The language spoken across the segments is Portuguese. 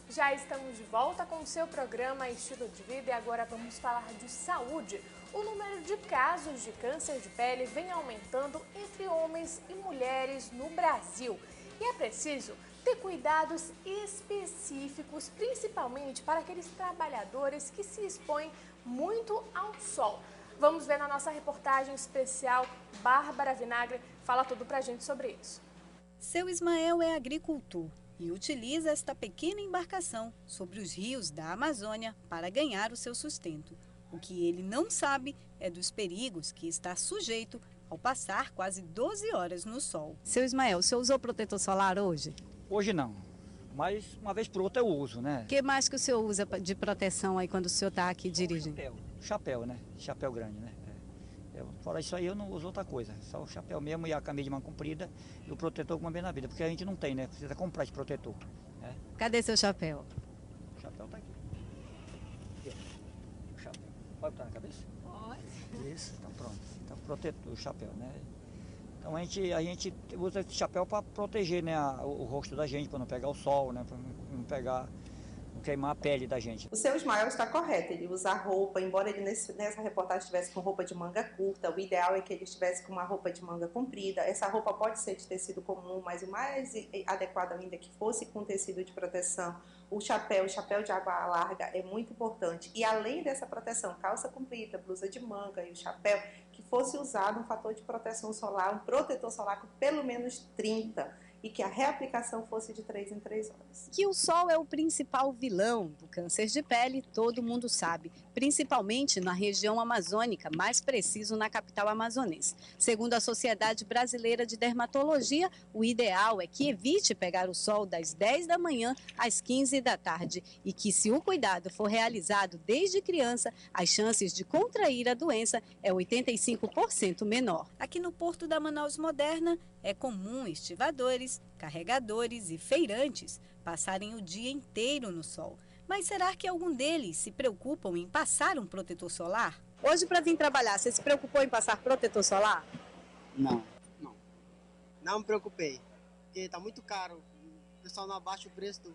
Já estamos de volta com o seu programa Estilo de Vida e agora vamos falar de saúde. O número de casos de câncer de pele vem aumentando entre homens e mulheres no Brasil. E é preciso ter cuidados específicos, principalmente para aqueles trabalhadores que se expõem muito ao sol. Vamos ver na nossa reportagem especial, Bárbara Vinagre fala tudo pra gente sobre isso. Seu Ismael é agricultor e utiliza esta pequena embarcação sobre os rios da Amazônia para ganhar o seu sustento. O que ele não sabe é dos perigos que está sujeito ao passar quase 12 horas no sol. Seu Ismael, o senhor usou protetor solar hoje? Hoje não, mas uma vez por outra eu uso, né? O que mais que o senhor usa de proteção aí quando o senhor está aqui dirigindo? Chapéu, né? Chapéu grande, né? Fora isso aí eu não uso outra coisa, só o chapéu mesmo e a camisa de manga comprida e o protetor uma vez na vida, porque a gente não tem, né? Precisa comprar esse protetor. Né? Cadê seu chapéu? O chapéu tá aqui. O chapéu. Pode botar na cabeça? Pode. Isso, então pronto. Então protetor, o chapéu, né? Então a gente usa esse chapéu para proteger, né, o rosto da gente, para não pegar o sol, né? Para não queimar a pele da gente. O seu Ismael está correto, ele usa roupa, embora ele nessa reportagem estivesse com roupa de manga curta, o ideal é que ele estivesse com uma roupa de manga comprida. Essa roupa pode ser de tecido comum, mas o mais adequado ainda é que fosse com tecido de proteção. O chapéu de aba larga é muito importante. E além dessa proteção, calça comprida, blusa de manga e o chapéu, que fosse usado um fator de proteção solar, um protetor solar com pelo menos 30, e que a reaplicação fosse de 3 em 3 horas. Que o sol é o principal vilão do câncer de pele, todo mundo sabe, principalmente na região amazônica, mais preciso na capital amazonense. Segundo a Sociedade Brasileira de Dermatologia, o ideal é que evite pegar o sol das 10 da manhã às 15 da tarde e que, se o cuidado for realizado desde criança, as chances de contrair a doença é 85% menor. Aqui no Porto da Manaus Moderna, é comum estivadores, carregadores e feirantes passarem o dia inteiro no sol. Mas será que algum deles se preocupam em passar um protetor solar? Hoje, para vir trabalhar, você se preocupou em passar protetor solar? Não me preocupei, porque está muito caro. O pessoal não abaixa o preço do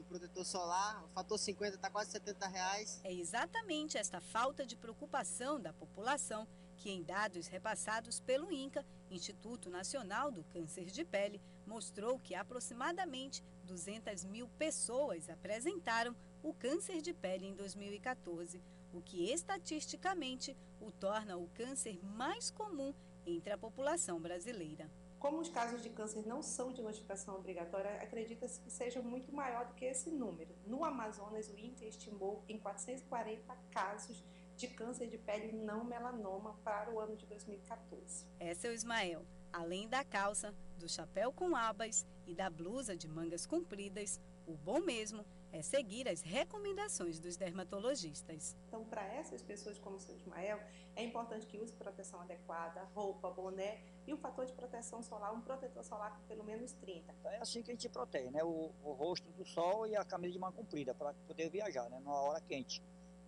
protetor solar, o fator 50 está quase R$70. É exatamente esta falta de preocupação da população que, em dados repassados pelo INCA, Instituto Nacional do Câncer de Pele, mostrou que aproximadamente 200 mil pessoas apresentaram o câncer de pele em 2014, o que estatisticamente o torna o câncer mais comum entre a população brasileira. Como os casos de câncer não são de notificação obrigatória, acredita-se que seja muito maior do que esse número. No Amazonas, o INCA estimou em 440 casos de câncer de pele não melanoma para o ano de 2014. É, seu Ismael, além da calça, do chapéu com abas e da blusa de mangas compridas, o bom mesmo é seguir as recomendações dos dermatologistas. Então, para essas pessoas como o seu Ismael, é importante que use proteção adequada, roupa, boné e um fator de proteção solar, um protetor solar com pelo menos 30. É assim que a gente protege, né? O rosto do sol e a camisa de manga comprida para poder viajar, né? Numa hora quente.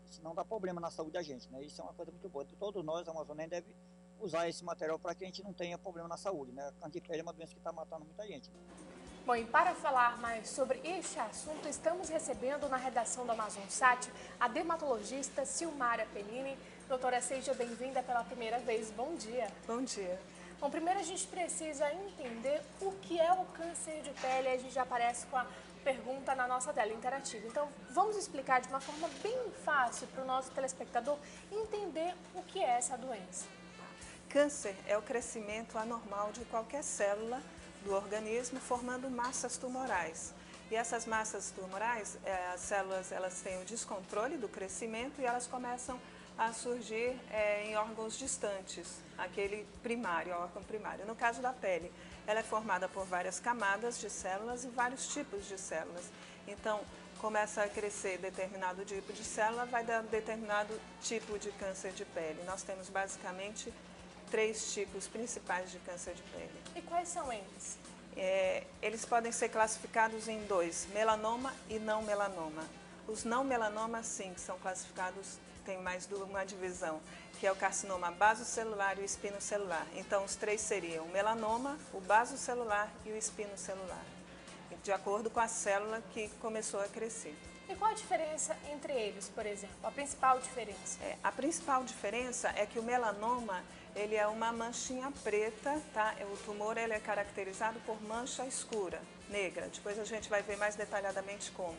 Senão dá problema na saúde da gente, né? Isso é uma coisa muito boa. Todos nós, amazonenses, devem usar esse material para que a gente não tenha problema na saúde, né? Câncer de pele é uma doença que está matando muita gente. Bom, e para falar mais sobre este assunto, estamos recebendo na redação do AmazonSat a dermatologista Silmária Pellini. Doutora, seja bem-vinda pela primeira vez. Bom dia. Bom dia. Bom, primeiro a gente precisa entender o que é o câncer de pele. A gente já aparece com a pergunta na nossa tela interativa. Então, vamos explicar de uma forma bem fácil para o nosso telespectador entender o que é essa doença. Câncer é o crescimento anormal de qualquer célula do organismo formando massas tumorais. E essas massas tumorais, as células, elas têm o descontrole do crescimento e elas começam a surgir em órgãos distantes, aquele primário, órgão primário. No caso da pele, ela é formada por várias camadas de células e vários tipos de células. Então, começa a crescer determinado tipo de célula, vai dar determinado tipo de câncer de pele. Nós temos basicamente 3 tipos principais de câncer de pele. E quais são eles? Eles podem ser classificados em 2, melanoma e não melanoma. Os não melanomas, sim, são classificados tem mais uma divisão, que é o carcinoma basocelular e o espinocelular. Então, os três seriam o melanoma, o basocelular e o espinocelular, de acordo com a célula que começou a crescer. E qual a diferença entre eles, por exemplo? A principal diferença? A principal diferença é que o melanoma, ele é uma manchinha preta, tá? O tumor ele é caracterizado por mancha escura, negra. Depois a gente vai ver mais detalhadamente como.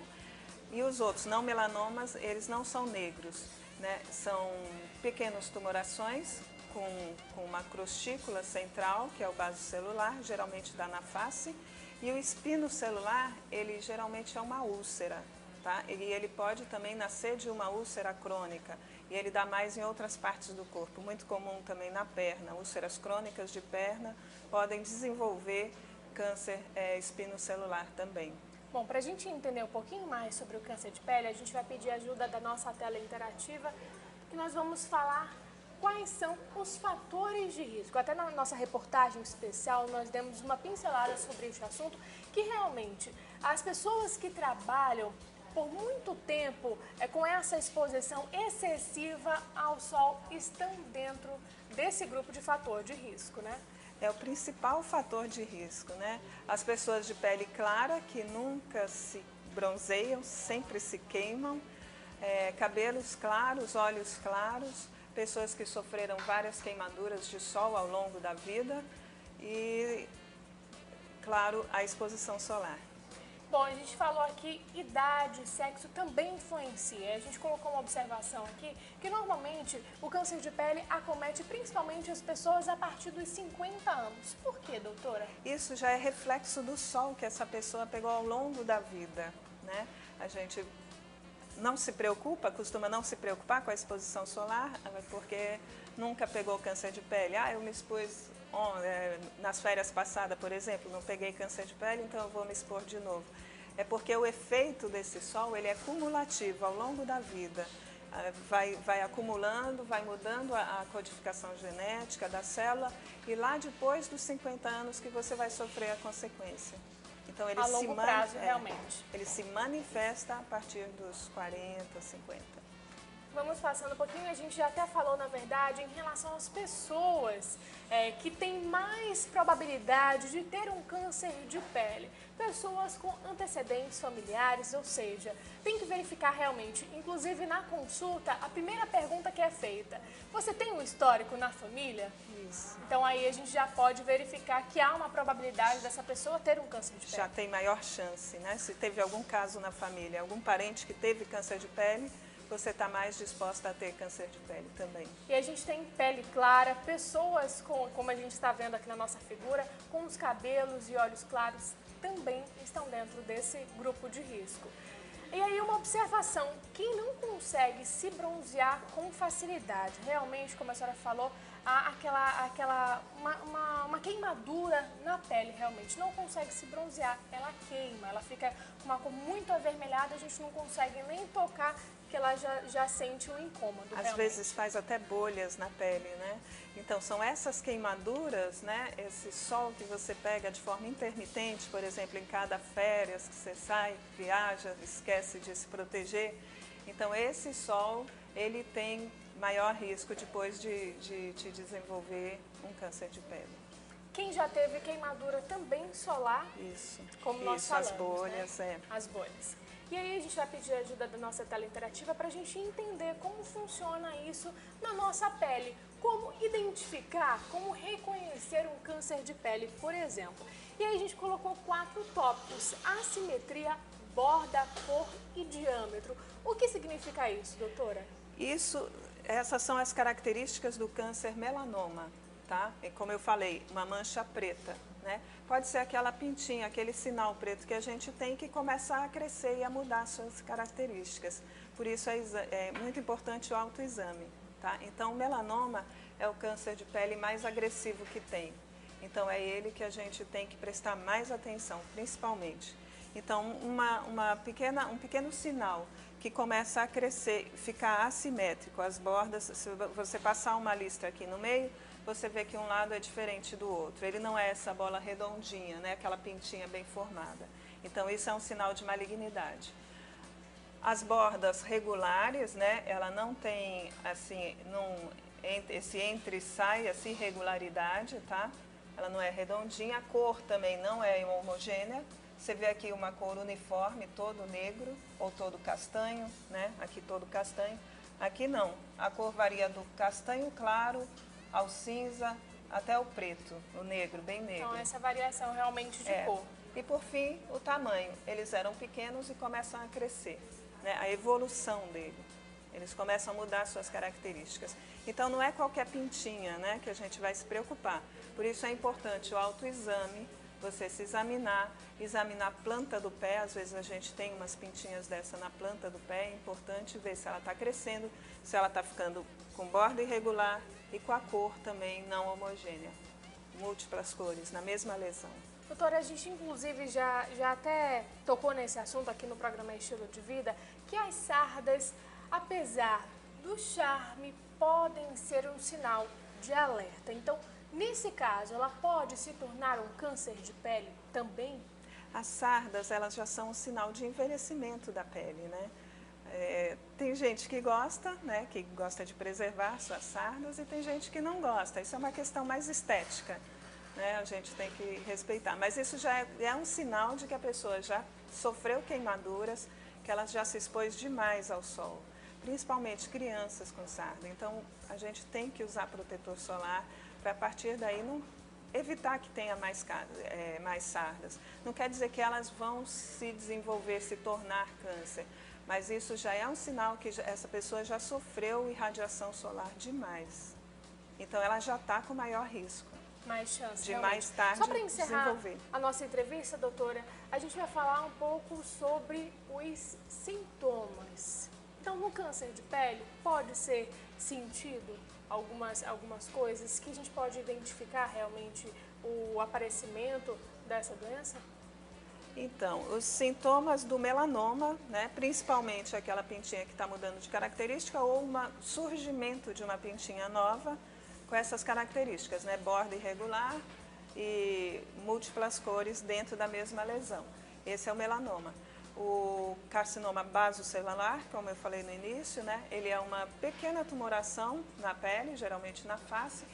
E os outros não melanomas, eles não são negros, né? São pequenos tumorações com uma crostícula central, que é o basocelular, geralmente dá na face. E o espinocelular, ele geralmente é uma úlcera, tá? E ele pode também nascer de uma úlcera crônica. E ele dá mais em outras partes do corpo, muito comum também na perna. Úlceras crônicas de perna podem desenvolver câncer espinocelular também. Bom, para a gente entender um pouquinho mais sobre o câncer de pele, a gente vai pedir ajuda da nossa tela interativa, que nós vamos falar quais são os fatores de risco. Até na nossa reportagem especial, nós demos uma pincelada sobre este assunto, que realmente as pessoas que trabalham por muito tempo com essa exposição excessiva ao sol estão dentro desse grupo de fator de risco, né? É o principal fator de risco, né? As pessoas de pele clara que nunca se bronzeiam, sempre se queimam, cabelos claros, olhos claros, pessoas que sofreram várias queimaduras de sol ao longo da vida e, claro, a exposição solar. Bom, a gente falou aqui, idade, sexo também influencia. A gente colocou uma observação aqui que normalmente o câncer de pele acomete principalmente as pessoas a partir dos 50 anos. Por quê, doutora? Isso já é reflexo do sol que essa pessoa pegou ao longo da vida, né? A gente não se preocupa, costuma não se preocupar com a exposição solar, porque nunca pegou câncer de pele. Eu me expus nas férias passadas, por exemplo, não peguei câncer de pele, então eu vou me expor de novo. É porque o efeito desse sol, ele é cumulativo ao longo da vida. Vai acumulando, vai mudando a codificação genética da célula e lá depois dos 50 anos que você vai sofrer a consequência. Então, ele a longo prazo, realmente. Ele se manifesta a partir dos 40, 50. Vamos passando um pouquinho, a gente já até falou, na verdade, em relação às pessoas que têm mais probabilidade de ter um câncer de pele. Pessoas com antecedentes familiares, ou seja, tem que verificar realmente. Inclusive, na consulta, a primeira pergunta que é feita, você tem um histórico na família? Isso. Então, aí a gente já pode verificar que há uma probabilidade dessa pessoa ter um câncer de pele. Já tem maior chance, né? Se teve algum caso na família, algum parente que teve câncer de pele, você está mais disposta a ter câncer de pele também. E a gente tem pele clara, pessoas como a gente está vendo aqui na nossa figura, com os cabelos e olhos claros, também estão dentro desse grupo de risco. E aí uma observação, quem não consegue se bronzear com facilidade, realmente, como a senhora falou, há uma queimadura na pele, realmente, não consegue se bronzear, ela queima, ela fica com uma cor muito avermelhada, a gente não consegue nem tocar, que ela já sente um incômodo. Às realmente. vezes faz até bolhas na pele, né? Então são essas queimaduras, né? Esse sol que você pega de forma intermitente, por exemplo, em cada férias que você sai, viaja, esquece de se proteger. Então esse sol, ele tem maior risco depois de te desenvolver um câncer de pele. Quem já teve queimadura também solar, Isso. como nós falamos, as bolhas, né? As bolhas. E aí a gente vai pedir a ajuda da nossa tela interativa para a gente entender como funciona isso na nossa pele. Como identificar, como reconhecer um câncer de pele, por exemplo. E aí a gente colocou 4 tópicos: assimetria, borda, cor e diâmetro. O que significa isso, doutora? Essas são as características do câncer melanoma, tá? E como eu falei, uma mancha preta, né? Pode ser aquela pintinha, aquele sinal preto que a gente tem que começar a crescer e a mudar suas características. Por isso é muito importante o autoexame, tá? Então, o melanoma é o câncer de pele mais agressivo que tem. Então, é ele que a gente tem que prestar mais atenção, principalmente. Então, um pequeno sinal que começa a crescer, ficar assimétrico, as bordas, se você passar uma listra aqui no meio, você vê que um lado é diferente do outro. Ele não é essa bola redondinha, né? Aquela pintinha bem formada. Então, isso é um sinal de malignidade. As bordas regulares, né, ela não tem, assim, esse entre e sai, essa irregularidade, tá? Ela não é redondinha, a cor também não é homogênea. Você vê aqui uma cor uniforme, todo negro ou todo castanho, né? Aqui todo castanho. Aqui não, a cor varia do castanho claro ao cinza até o preto, o negro, bem negro. Então essa variação realmente de cor. E por fim, o tamanho. Eles eram pequenos e começam a crescer, né? A evolução dele. Eles começam a mudar suas características. Então não é qualquer pintinha, né, que a gente vai se preocupar. Por isso é importante o autoexame, você se examinar a planta do pé. Às vezes a gente tem umas pintinhas dessa na planta do pé, é importante ver se ela está crescendo, se ela está ficando com borda irregular e com a cor também não homogênea, múltiplas cores, na mesma lesão. Doutora, a gente inclusive já até tocou nesse assunto aqui no programa Estilo de Vida, que as sardas, apesar do charme, podem ser um sinal de alerta. Então, nesse caso, ela pode se tornar um câncer de pele também? As sardas, elas já são um sinal de envelhecimento da pele, né? Tem gente que gosta, né, que gosta de preservar suas sardas, e tem gente que não gosta. Isso é uma questão mais estética, né? A gente tem que respeitar. Mas isso já é um sinal de que a pessoa já sofreu queimaduras, que ela já se expôs demais ao sol, principalmente crianças com sarda. Então, a gente tem que usar protetor solar para, a partir daí, não evitar que tenha mais sardas. Não quer dizer que elas vão se desenvolver, se tornar câncer, mas isso já é um sinal que essa pessoa já sofreu irradiação solar demais. Então, ela já está com maior risco. Mais chance, de realmente. mais tarde Só para encerrar desenvolver a nossa entrevista, doutora, a gente vai falar um pouco sobre os sintomas. Então, no câncer de pele, pode ser sentido algumas coisas que a gente pode identificar realmente o aparecimento dessa doença? Então, os sintomas do melanoma, né, principalmente aquela pintinha que está mudando de característica ou um surgimento de uma pintinha nova com essas características, né, borda irregular e múltiplas cores dentro da mesma lesão. Esse é o melanoma. O carcinoma basocelular, como eu falei no início, né, ele é uma pequena tumoração na pele, geralmente na face,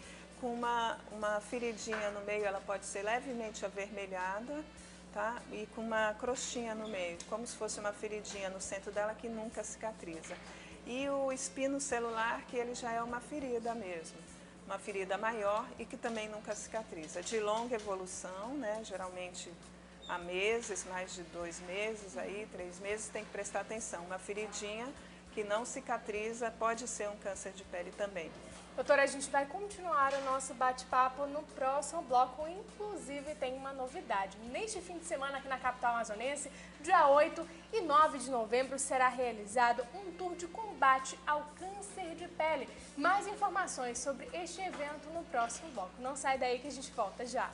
com uma feridinha no meio, ela pode ser levemente avermelhada, tá? E com uma crostinha no meio, como se fosse uma feridinha no centro dela que nunca cicatriza. E o espino celular, que ele já é uma ferida mesmo, uma ferida maior e que também nunca cicatriza. De longa evolução, né, geralmente há meses, mais de 2 meses, aí, 3 meses, tem que prestar atenção. Uma feridinha que não cicatriza pode ser um câncer de pele também. Doutora, a gente vai continuar o nosso bate-papo no próximo bloco, inclusive tem uma novidade. Neste fim de semana aqui na capital amazonense, dia 8 e 9 de novembro, será realizado um tour de combate ao câncer de pele. Mais informações sobre este evento no próximo bloco. Não sai daí que a gente volta já.